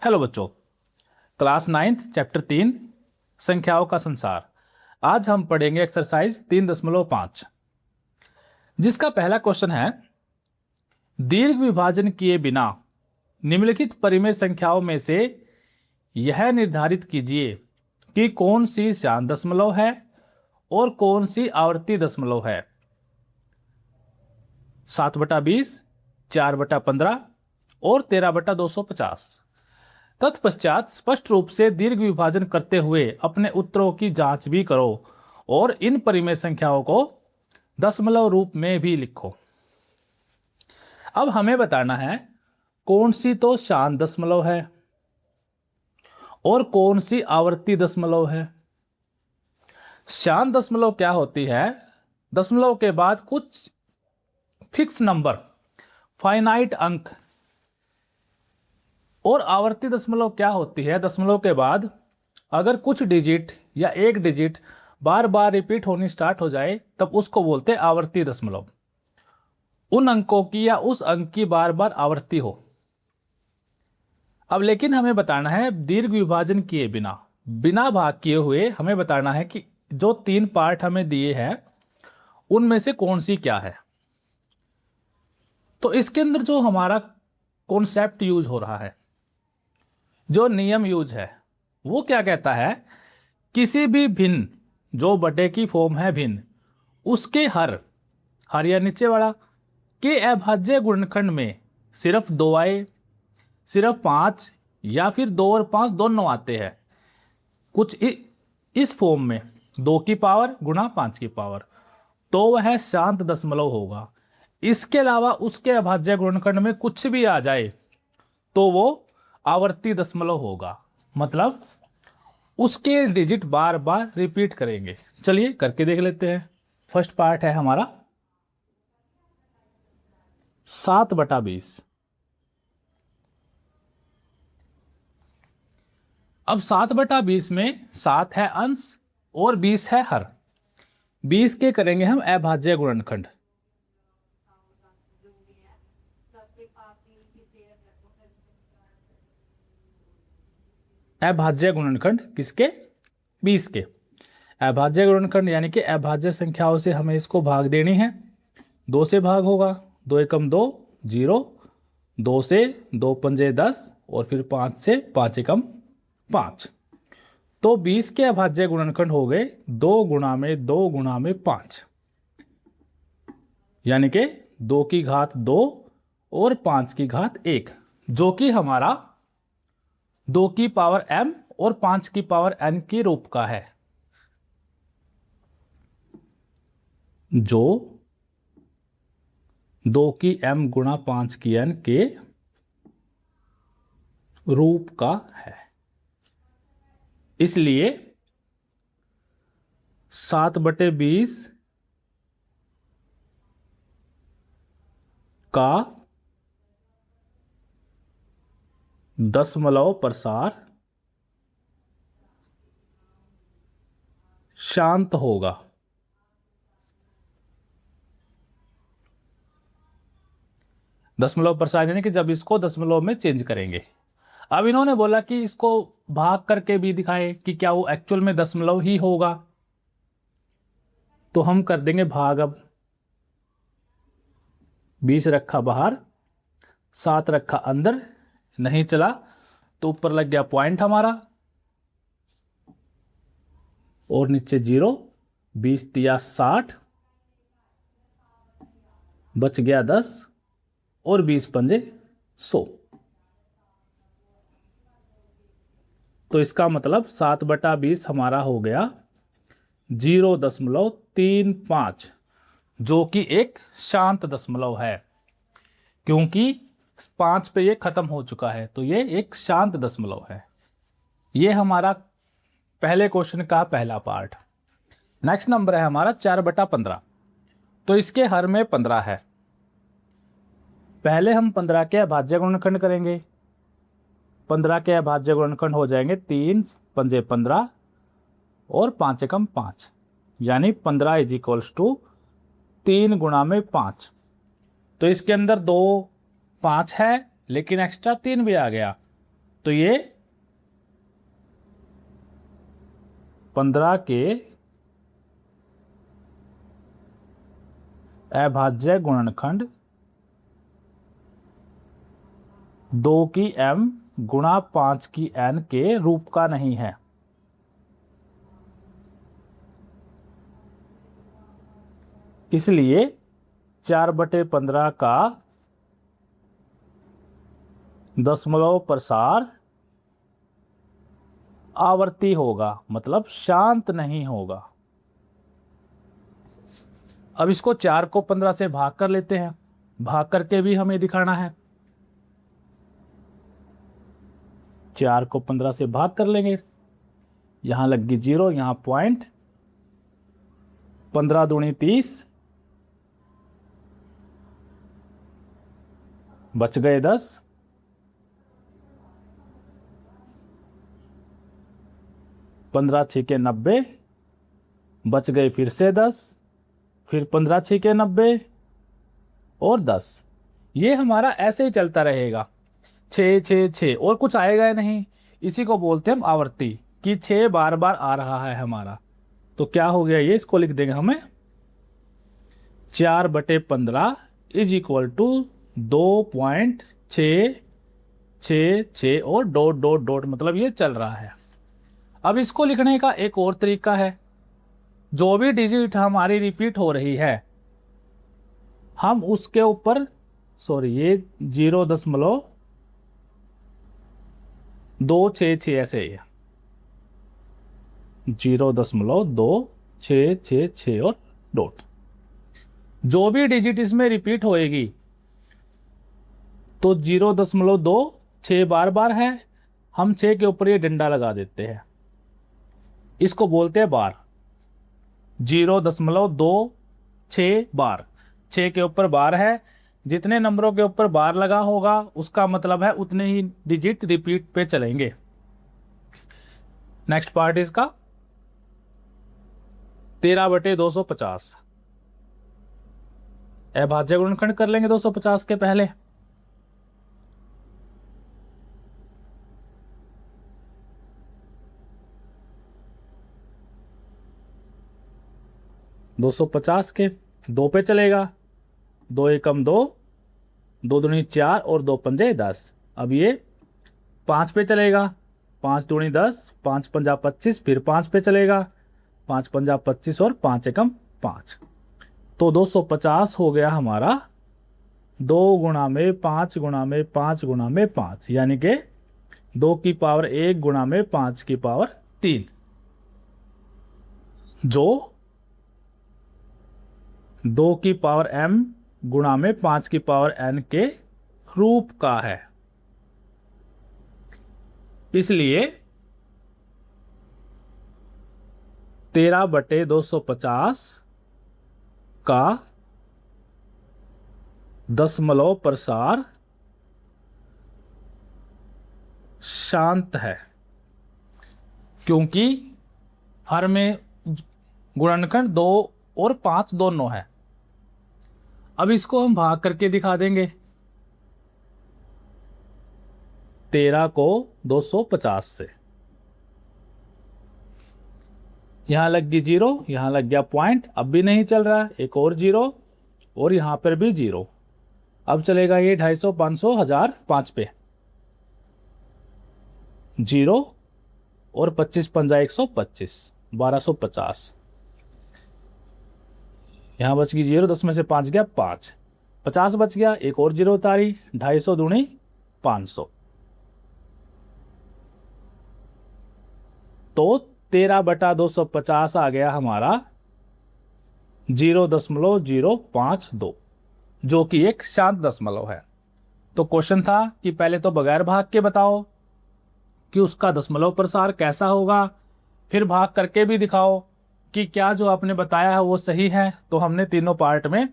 Hello बच्चों, class 9th chapter 3 संख्याओं का संसार। आज हम पढ़ेंगे एक्सरसाइज 3.5 जिसका पहला क्वेश्चन है, दीर्घ विभाजन किए बिना निम्नलिखित परिमेय संख्याओं में से यह निर्धारित कीजिए कि कौन सी शांत दशमलव है और कौन सी आवर्ती दशमलव है। 7/20, 4/15 और 13/250। तत्पश्चात स्पष्ट रूप से दीर्घ विभाजन करते हुए अपने उत्तरों की जांच भी करो और इन परिमेय संख्याओं को दशमलव रूप में भी लिखो। अब हमें बताना है कौन सी तो शांत दशमलव है और कौन सी आवर्ती दशमलव है। शांत दशमलव क्या होती है? दशमलव के बाद कुछ फिक्स नंबर, फाइनाइट अंक। और आवर्ती दशमलव क्या होती है? दशमलव के बाद अगर कुछ डिजिट या एक डिजिट बार बार रिपीट होनी स्टार्ट हो जाए तब उसको बोलते हैं आवर्ती दशमलव। उन अंकों की या उस अंक की बार बार आवृत्ति हो। अब लेकिन हमें बताना है दीर्घ विभाजन किए बिना, बिना भाग किए हुए हमें बताना है कि जो 3 पार्ट हमें दिए हैं उनमें से कौन सी क्या है। तो इसके अंदर जो हमारा कॉन्सेप्ट यूज हो रहा है, जो नियम यूज है, वो क्या कहता है? किसी भी भिन्न, जो बटे की फॉर्म है भिन्न, उसके हर या नीचे वाला के अभाज्य गुणनखंड में सिर्फ 2 आए, सिर्फ 5 या फिर 2 और 5 दोनों आते हैं। कुछ इस फॉर्म में 2 की पावर गुणा 5 की पावर, तो वह शांत दशमलव होगा। इसके अलावा उसके अभाज्य गुणनखंड में कुछ भी आ जाए तो वो आवर्ती दशमलव होगा, मतलब उसके डिजिट बार बार रिपीट करेंगे। चलिए करके देख लेते हैं। फर्स्ट पार्ट है हमारा 7/20। अब 7/20 में 7 है अंश और 20 है हर। 20 के करेंगे हम अभाज्य गुणनखंड। अभाज्य गुणनखंड किसके? 20 के। अभाज्य गुणनखंड यानी कि अभाज्य संख्याओं से हमें इसको भाग देनी है। 2 से भाग होगा, 2 एकम 2 0, 2 से 2 पंजे 10 और फिर 5 से 5 एकम 5। तो 20 के अभाज्य गुणनखंड हो गए 2 गुणा में 2 गुणा में 5, यानी कि 2 की घात 2 और 5 की घात 1, जो कि हमारा 2 की पावर m और 5 की पावर n के रूप का है। जो 2 की m गुणा 5 की n के रूप का है। इसलिए 7/20 का दशमलव प्रसार शांत होगा। दशमलव प्रसार यानी कि जब इसको दशमलव में चेंज करेंगे। अब इन्होंने बोला कि इसको भाग करके भी दिखाएं कि क्या वो एक्चुअल में दशमलव ही होगा, तो हम कर देंगे भाग। अब 20 रखा बाहर, 7 रखा अंदर, नहीं चला तो ऊपर लग गया पॉइंट हमारा और नीचे 0। 20 दिया 60, बच गया 10 और 20 पंजे 100। तो इसका मतलब 7/20 हमारा हो गया 0.35, जो कि एक शांत दशमलव है। क्योंकि 5 पे ये खत्म हो चुका है तो ये एक शांत दशमलव है। ये हमारा पहले क्वेश्चन का पहला पार्ट। नेक्स्ट नंबर है हमारा 4/15। तो इसके हर में 15 है। पहले हम 15 के अभाज्य गुणनखंड करेंगे। 15 के अभाज्य गुणनखंड हो जाएंगे 3 पंजे 15 और 5 एकम 5, यानी 15 इज इक्वल्स टू 3 गुणा में 5। तो इसके अंदर 2 5 है लेकिन एक्स्ट्रा 3 भी आ गया, तो ये 15 के अभाज्य गुणनखंड 2 की m गुणा 5 की n के रूप का नहीं है। इसलिए 4/15 का दशमलव प्रसार आवर्ती होगा, मतलब शांत नहीं होगा। अब इसको 4 को 15 से भाग कर लेते हैं, भाग करके भी हमें दिखाना है। 4 को 15 से भाग कर लेंगे, यहां लग गई 0, यहां पॉइंट, 15 दूनी 30, बच गए 10, 15 छीके 90, बच गए फिर से 10, फिर 15 छीके 90 और 10। ये हमारा ऐसे ही चलता रहेगा, 6 6 6, और कुछ आएगा ही नहीं। इसी को बोलते हैं हम आवर्ती, कि 6 बार बार आ रहा है हमारा। तो क्या हो गया ये, इसको लिख देंगे हमें 4/15 इज इक्वल टू 2.666 और डॉट डॉट डॉट, मतलब ये चल रहा है। अब इसको लिखने का एक और तरीका है, जो भी डिजिट हमारी रिपीट हो रही है हम उसके ऊपर, सॉरी ये 0.266 ऐसे ही है, 0.266 और डॉट। जो भी डिजिट इसमें रिपीट होएगी तो 0.2 6 बार बार है, हम 6 के ऊपर ये डंडा लगा देते हैं, इसको बोलते हैं बार। 0.26 बार, 6 के ऊपर बार है, जितने नंबरों के ऊपर बार लगा होगा उसका मतलब है उतने ही डिजिट रिपीट पे चलेंगे। नेक्स्ट पार्ट इसका 13/250, अभाज्य गुणनखंड कर लेंगे 250 के पहले। दो 250 के 2 पे चलेगा, 2 एकम 2, 2 दूनी 4 और 2 पंजे 10। अब ये 5 पे चलेगा, 5 दूनी 10, 5 पंजा 25, फिर 5 पे चलेगा, 5 पंजा 25 और 5 एकम 5। तो 250 हो गया हमारा 2 गुणा में 5 गुणा में 5 गुणा में 5, यानी कि 2 की पावर 1 गुणा में 5 की पावर 3, जो 2 की पावर m गुणा में 5 की पावर n के रूप का है। इसलिए 13/250 का दशमलव प्रसार शांत है, क्योंकि हर में गुणनखंड 2 और 5 दोनों है। अब इसको हम भाग करके दिखा देंगे, 13 को 250 से, यहां लग गई 0, यहां लग गया पॉइंट, अब भी नहीं चल रहा, एक और 0 और यहां पर भी 0। अब चलेगा ये 250, 500, 1000, 5 पे 0 और 25 पंजा 125, 1250। यहां बच गई 0, 10 में से 5 गया 5, 50 बच गया, एक और 0 उतारी, 250 दूनी 500। तो 13/250 आ गया हमारा 0.052, जो कि एक शांत दशमलव है। तो क्वेश्चन था कि पहले तो बगैर भाग के बताओ कि उसका दशमलव प्रसार कैसा होगा, फिर भाग करके भी दिखाओ कि क्या जो आपने बताया है वो सही है। तो हमने तीनों पार्ट में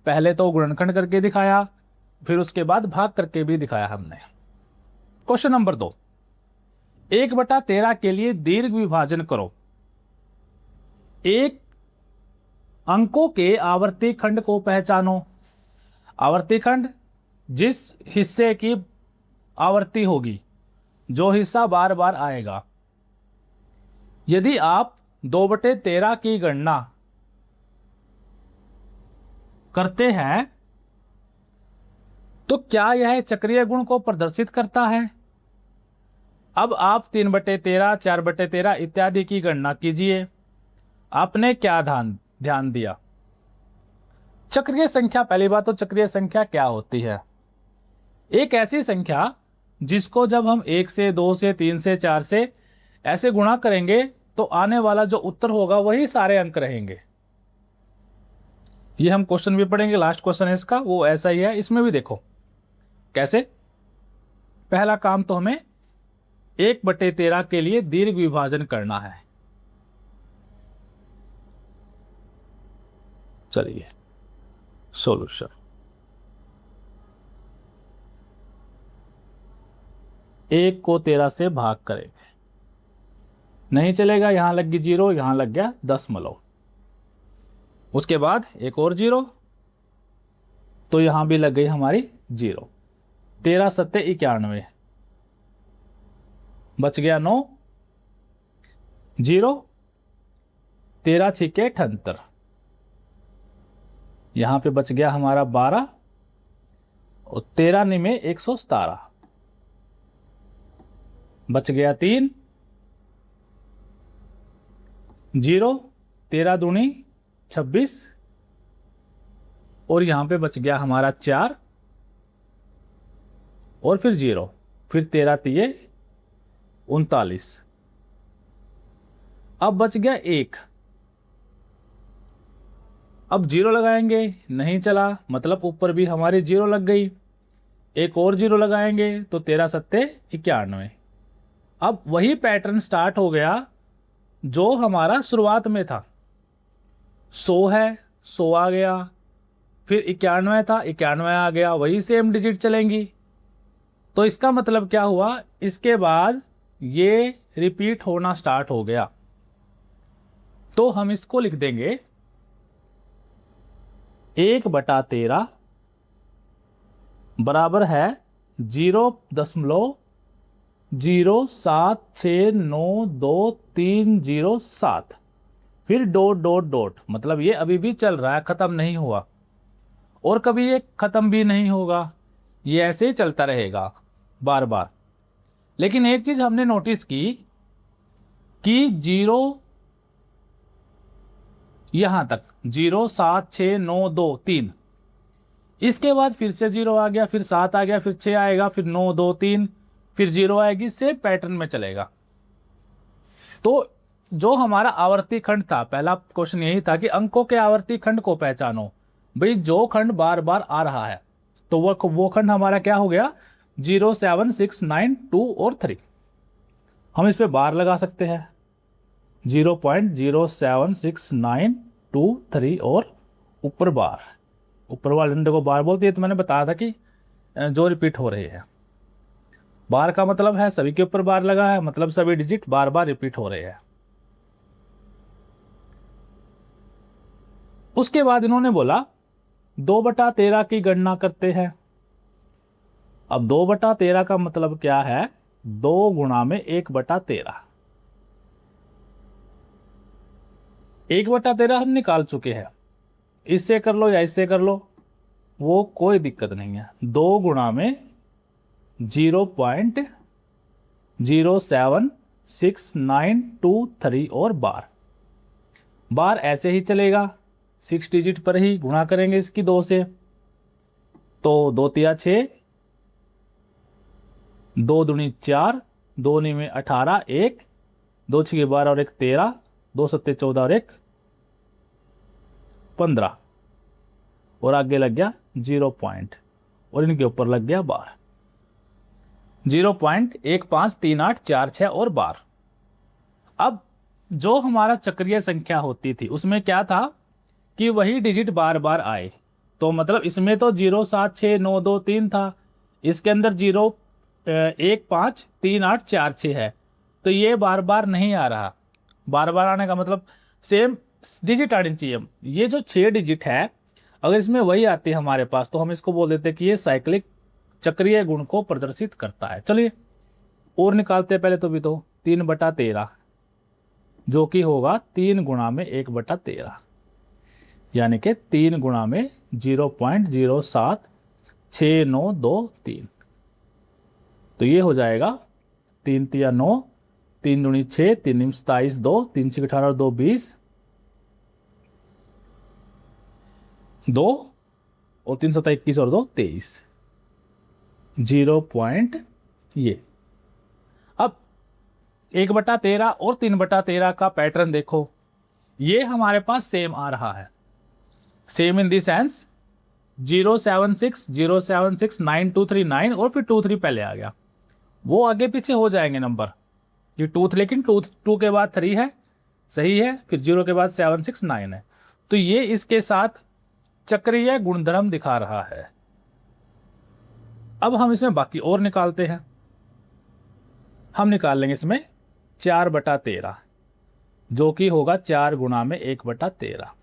पहले तो गुणनखंड करके दिखाया, फिर उसके बाद भाग करके भी दिखाया हमने। क्वेश्चन नंबर 2, 1/13 के लिए दीर्घ विभाजन करो। एक अंकों के आवर्ती खंड को पहचानो। आवर्ती खंड जिस हिस्से की आवर्ती होगी जो हिस्सा बार बार आएगा। यदि आप 2/13 की गणना करते हैं तो क्या यह चक्रीय गुण को प्रदर्शित करता है? अब आप 3/13, 4/13 इत्यादि की गणना कीजिए। आपने क्या ध्यान दिया? चक्रीय संख्या, पहली बात तो चक्रीय संख्या क्या होती है? एक ऐसी संख्या जिसको जब हम 1 से 2 से 3 से 4 से ऐसे गुणा करेंगे तो आने वाला जो उत्तर होगा वही सारे अंक रहेंगे। ये हम क्वेश्चन भी पढ़ेंगे, लास्ट क्वेश्चन है इसका, वो ऐसा ही है। इसमें भी देखो कैसे। पहला काम तो हमें 1/13 के लिए दीर्घ विभाजन करना है। चलिए सॉल्यूशन। एक को 13 से भाग करेंगे, नहीं चलेगा, यहां लग गई 0, यहां लग गया दशमलव, उसके बाद एक और 0, तो यहां भी लग गई हमारी 0। 13 सत्ते 91, बच गया 9, 0, 13 छिके 78, यहां पे बच गया हमारा 12 और 13 निमे 117, बच गया 3, 0, 13 दूनी 26 और यहां पे बच गया हमारा 4 और फिर 0, फिर 13 तिये 39। अब बच गया 1। अब 0 लगाएंगे, नहीं चला, मतलब ऊपर भी हमारी 0 लग गई। एक और 0 लगाएंगे तो 13 सत्ते 91। अब वही पैटर्न स्टार्ट हो गया जो हमारा शुरुआत में था। 100 है, 100 आ गया, फिर 91 था, 91 आ गया, वही सेम डिजिट चलेंगी। तो इसका मतलब क्या हुआ, इसके बाद ये रिपीट होना स्टार्ट हो गया। तो हम इसको लिख देंगे 1/13 बराबर है 0.076922307, फिर डॉट डॉट डॉट, मतलब ये अभी भी चल रहा है, खत्म नहीं हुआ और कभी ये खत्म भी नहीं होगा, ये ऐसे ही चलता रहेगा बार बार। लेकिन एक चीज हमने नोटिस की कि 0 यहां तक 0769223, इसके बाद फिर से 0 आ गया, फिर 7 आ गया, फिर 6 आएगा, फिर 9 2 3, फिर 0 आएगी, से पैटर्न में चलेगा। तो जो हमारा आवर्ती खंड था, पहला क्वेश्चन यही था कि अंकों के आवर्ती खंड को पहचानो। भाई जो खंड बार बार आ रहा है तो वो खंड हमारा क्या हो गया, 0 7 6 9 2 और 3। हम इस पे बार लगा सकते हैं, 0.07692 और ऊपर बार, ऊपर वाले डंडे को बार बोलती है। तो मैंने बताया था कि जो रिपीट हो रही है, बार का मतलब है सभी के ऊपर बार लगा है, मतलब सभी डिजिट बार बार रिपीट हो रहे हैं। उसके बाद इन्होंने बोला 2/13 की गणना करते हैं। अब 2/13 का मतलब क्या है, 2 गुणा में 1/13। 1/13 हम निकाल चुके हैं, इससे कर लो या इससे कर लो, वो कोई दिक्कत नहीं है। 2 गुणा में 0.0769223 और बार ऐसे ही चलेगा, 6 डिजिट पर ही गुणा करेंगे इसकी 2 से। तो 2 तिया 6, 2 दूनी 4, 2 में 18, 1, 2 6 12 और 1 13, 2 सत्ते 14 और 1 15 और आगे लग गया 0 पॉइंट और इनके ऊपर लग गया बार, 0.153846 और बार। अब जो हमारा चक्रीय संख्या होती थी उसमें क्या था कि वही डिजिट बार बार आए। तो मतलब इसमें तो 0769223 था, इसके अंदर 0153846 है, तो ये बार बार नहीं आ रहा। बार बार आने का मतलब सेम डिजिट आनी चाहिए। ये जो 6 डिजिट है अगर इसमें वही आती है हमारे पास तो हम इसको बोल देते कि ये साइक्लिक चक्रीय गुण को प्रदर्शित करता है। चलिए और निकालते हैं पहले तो भी, तो 3/13 जो कि होगा 3 गुणा में 1/13, यानी कि 3 गुणा में 0.076923। तो ये हो जाएगा 3 तिया 9, 3 दूनी 6, 3 निम 27, 2, 3 6 18 और 2 20, 2 और 3 7 21 और 2 23, 0 पॉइंट ये। अब 1/13 और 3/13 का पैटर्न देखो, ये हमारे पास सेम आ रहा है। सेम इन दी सेंस 076 076 9239 और फिर 23 पहले आ गया। वो आगे पीछे हो जाएंगे नंबर, ये 2 लेकिन 2 के बाद 3 है, सही है, फिर 0 के बाद 7 6 9 है। तो ये इसके साथ चक्रीय गुणधर्म दिखा रहा है। अब हम इसमें बाकी और निकालते हैं। हम निकाल लेंगे इसमें 4/13 जो कि होगा 4 गुणा में 1/13,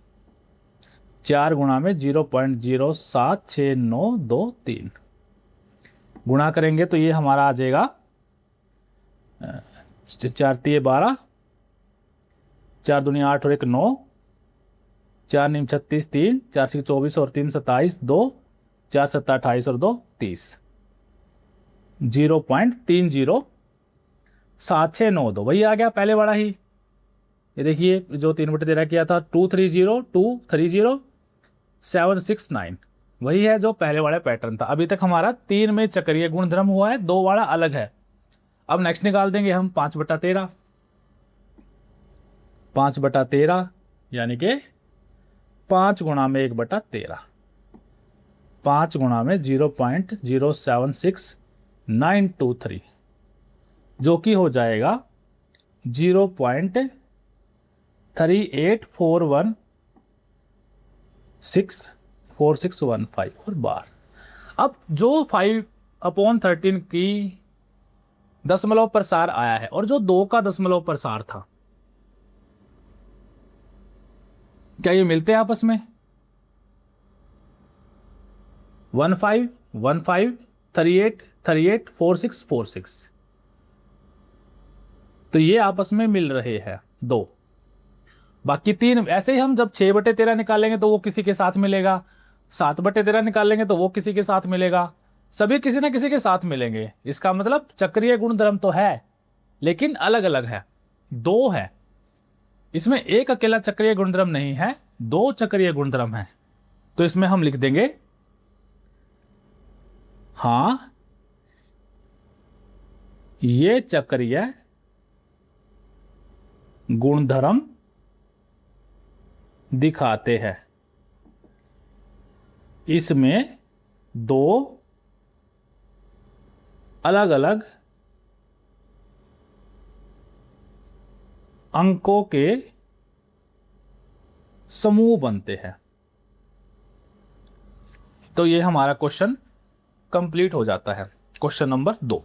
4 गुणा में 0.076923 गुणा करेंगे तो ये हमारा आ जाएगा 4 तिये 12, 4 दूनी 8 और 1 9, 4 निम 36 3, 4 6 24 और 3 27, 2, 4 7 28 और 2 30, 0.307692 वही आ गया पहले वाला ही। ये देखिए जो 3/13 किया था 230 वही है जो पहले वाला पैटर्न था। अभी तक हमारा 3 में चक्रीय गुणधर्म हुआ है, 2 वाला अलग है। अब नेक्स्ट निकाल देंगे हम 5/13, 5/13 यानी कि 5 गुणा में 1/13, 5 गुणा में 0.076923 जो कि हो जाएगा 0.384164615 और बार। अब जो 5/13 की दशमलव प्रसार आया है और जो 2 का दशमलव प्रसार था, क्या ये मिलते हैं आपस में? 15 15 38 38 46 46, तो ये आपस में मिल रहे हैं 2। बाकी 3 ऐसे ही हम जब 6/13 निकालेंगे तो वो किसी के साथ मिलेगा, 7/13 निकालेंगे तो वो किसी के साथ मिलेगा, सभी किसी ना किसी के साथ मिलेंगे। इसका मतलब चक्रीय गुणधर्म तो है लेकिन अलग अलग है, 2 है। इसमें एक अकेला चक्रीय गुणधर्म नहीं है, 2 चक्रीय गुणधर्म है। तो इसमें हम लिख देंगे हां ये चक्रीय गुणधर्म दिखाते हैं। इसमें 2 अलग अलग अंकों के समूह बनते हैं। तो ये हमारा क्वेश्चन कंप्लीट हो जाता है, क्वेश्चन नंबर 2।